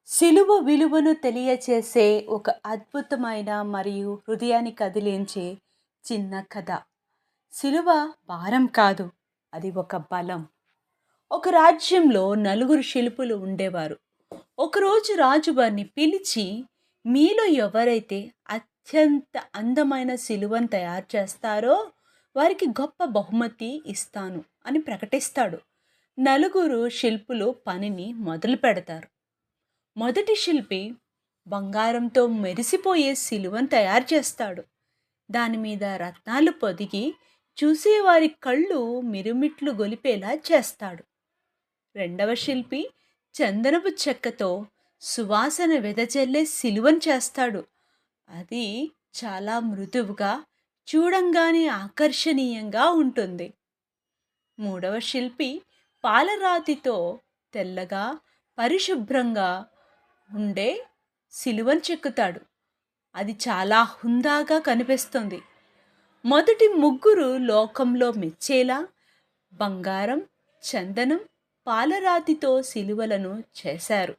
సిలువ విలువను తెలియచేసే ఒక అద్భుతమైన మరియు హృదయాన్ని కదిలించే చిన్న కథ. సిలువ భారం కాదు, అది ఒక బలం. ఒక రాజ్యంలో నలుగురు శిల్పులు ఉండేవారు. ఒకరోజు రాజు వారిని పిలిచి, మీలో ఎవరైతే అత్యంత అందమైన సిలువను తయారు చేస్తారో వారికి గొప్ప బహుమతి ఇస్తాను అని ప్రకటిస్తాడు. నలుగురు శిల్పులు పనిని మొదలు పెడతారు. మొదటి శిల్పి బంగారంతో మెరిసిపోయే సిలువను తయారు చేస్తాడు. దాని మీద రత్నాలు పొదిగి చూసేవారి కళ్ళు మిరుమిట్లు గొలిపేలా చేస్తాడు. రెండవ శిల్పి చందనపు చెక్కతో సువాసన వెదజల్లే సిలువను చేస్తాడు. అది చాలా మృదువుగా, చూడంగానే ఆకర్షణీయంగా ఉంటుంది. మూడవ శిల్పి పాలరాతితో తెల్లగా, పరిశుభ్రంగా ఉండే సిలువను చెక్కుతాడు. అది చాలా హుందాగా కనిపిస్తుంది. మొదటి ముగ్గురు లోకంలో మెచ్చేలా బంగారం, చందనం, పాలరాతితో సిలువలను చేశారు.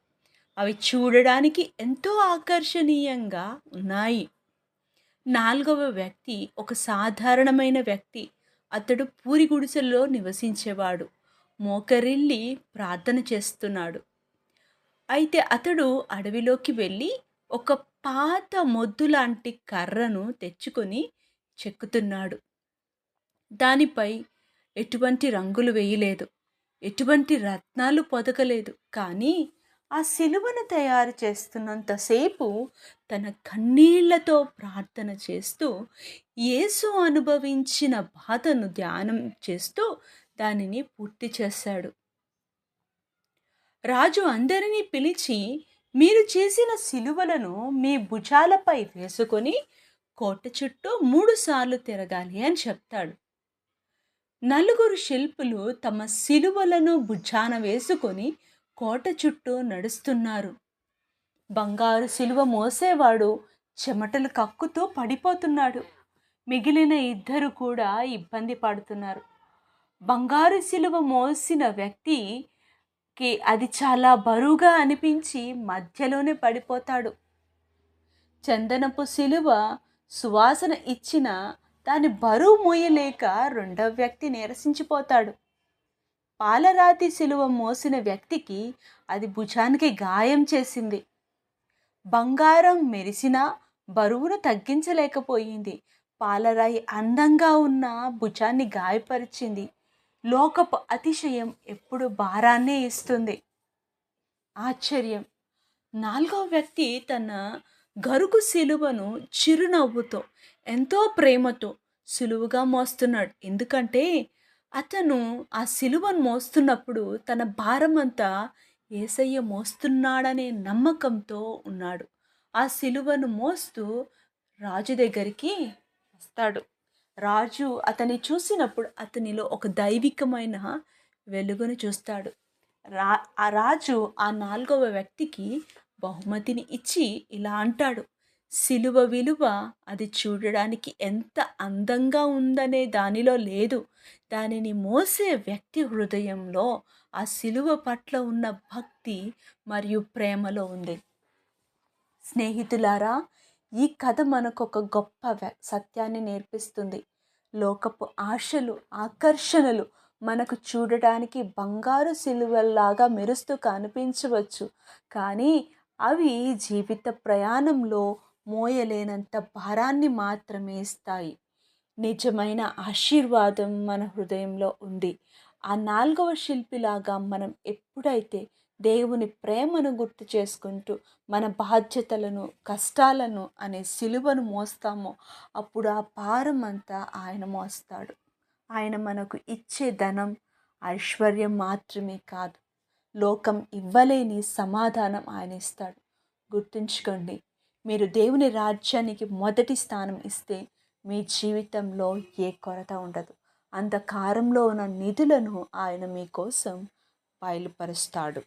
అవి చూడడానికి ఎంతో ఆకర్షణీయంగా ఉన్నాయి. నాలుగవ వ్యక్తి ఒక సాధారణమైన వ్యక్తి. అతడు పూరి గుడిసెల్లో నివసించేవాడు. మోకరిల్లి ప్రార్థన చేస్తున్నాడు. అయితే అతడు అడవిలోకి వెళ్ళి ఒక పాత మొద్దు లాంటి కర్రను తెచ్చుకొని చెక్కుతున్నాడు. దానిపై ఎటువంటి రంగులు వేయలేదు, ఎటువంటి రత్నాలు పొదగలేదు. కానీ ఆ సిలువను తయారు చేస్తున్నంతసేపు తన కన్నీళ్లతో ప్రార్థన చేస్తూ, యేసు అనుభవించిన బాధను ధ్యానం చేస్తూ దానిని పూర్తి చేశాడు. రాజు అందరినీ పిలిచి, మీరు చేసిన సిలువలను మీ భుజాలపై వేసుకొని కోట చుట్టూ 3 సార్లు తిరగాలి అని చెప్తాడు. నలుగురు శిల్పులు తమ సిలువలను భుజాన వేసుకొని కోట చుట్టూ నడుస్తున్నారు. బంగారు సిలువ మోసేవాడు చెమటలు కక్కుతూ పడిపోతున్నాడు. మిగిలిన ఇద్దరు కూడా ఇబ్బంది పడుతున్నారు. బంగారు సిలువ మోసిన వ్యక్తికి అది చాలా బరువుగా అనిపించి మధ్యలోనే పడిపోతాడు. చందనపు సిలువ సువాసన ఇచ్చిన దాని బరువు మోయలేక రెండవ వ్యక్తి నీరసించిపోతాడు. పాలరాతి సిలువ మోసిన వ్యక్తికి అది భుజానికి గాయం చేసింది. బంగారం మెరిసినా బరువును తగ్గించలేకపోయింది. పాలరాయి అందంగా ఉన్న భుజాన్ని గాయపరిచింది. లోకపు అతిశయం ఎప్పుడు భారాన్నే ఇస్తుంది. ఆశ్చర్యం. నాలుగవ వ్యక్తి తన గరుకు సిలువను చిరునవ్వుతో, ఎంతో ప్రేమతో సులువుగా మోస్తున్నాడు. ఎందుకంటే అతను ఆ సిలువను మోస్తున్నప్పుడు తన భారమంతా యేసయ్య మోస్తున్నాడనే నమ్మకంతో ఉన్నాడు. ఆ సిలువను మోస్తూ రాజు దగ్గరికి వస్తాడు. రాజు అతన్ని చూసినప్పుడు అతనిలో ఒక దైవికమైన వెలుగును చూస్తాడు. ఆ రాజు ఆ నాలుగవ వ్యక్తికి బహుమతిని ఇచ్చి ఇలా అంటాడు, సిలువ విలువ అది చూడడానికి ఎంత అందంగా ఉందనే దానిలో లేదు, దానిని మోసే వ్యక్తి హృదయంలో ఆ సిలువ పట్ల ఉన్న భక్తి మరియు ప్రేమలో ఉంది. స్నేహితులారా, ఈ కథ మనకు ఒక గొప్ప సత్యాన్ని నేర్పిస్తుంది. లోకపు ఆశలు, ఆకర్షణలు మనకు చూడడానికి బంగారు సిలువల్లాగా మెరుస్తూ కనిపించవచ్చు, కానీ అవి జీవిత ప్రయాణంలో మోయలేనంత భారాన్ని మాత్రమే ఇస్తాయి. నిజమైన ఆశీర్వాదం మన హృదయంలో ఉంది. ఆ నాలుగవ శిల్పిలాగా మనం ఎప్పుడైతే దేవుని ప్రేమను గుర్తు చేసుకుంటూ మన బాధ్యతలను, కష్టాలను అనే సిలువను మోస్తామో అప్పుడు ఆ భారం అంతా ఆయన మోస్తాడు. ఆయన మనకు ఇచ్చే ధనం, ఐశ్వర్యం మాత్రమే కాదు, లోకం ఇవ్వలేని సమాధానం ఆయన ఇస్తాడు. గుర్తుంచుకోండి, మీరు దేవుని రాజ్యానికి మొదటి స్థానం ఇస్తే మీ జీవితంలో ఏ కొరత ఉండదు. అంధకారంలో ఉన్న నిధులను ఆయన మీకోసం బయలుపరుస్తాడు.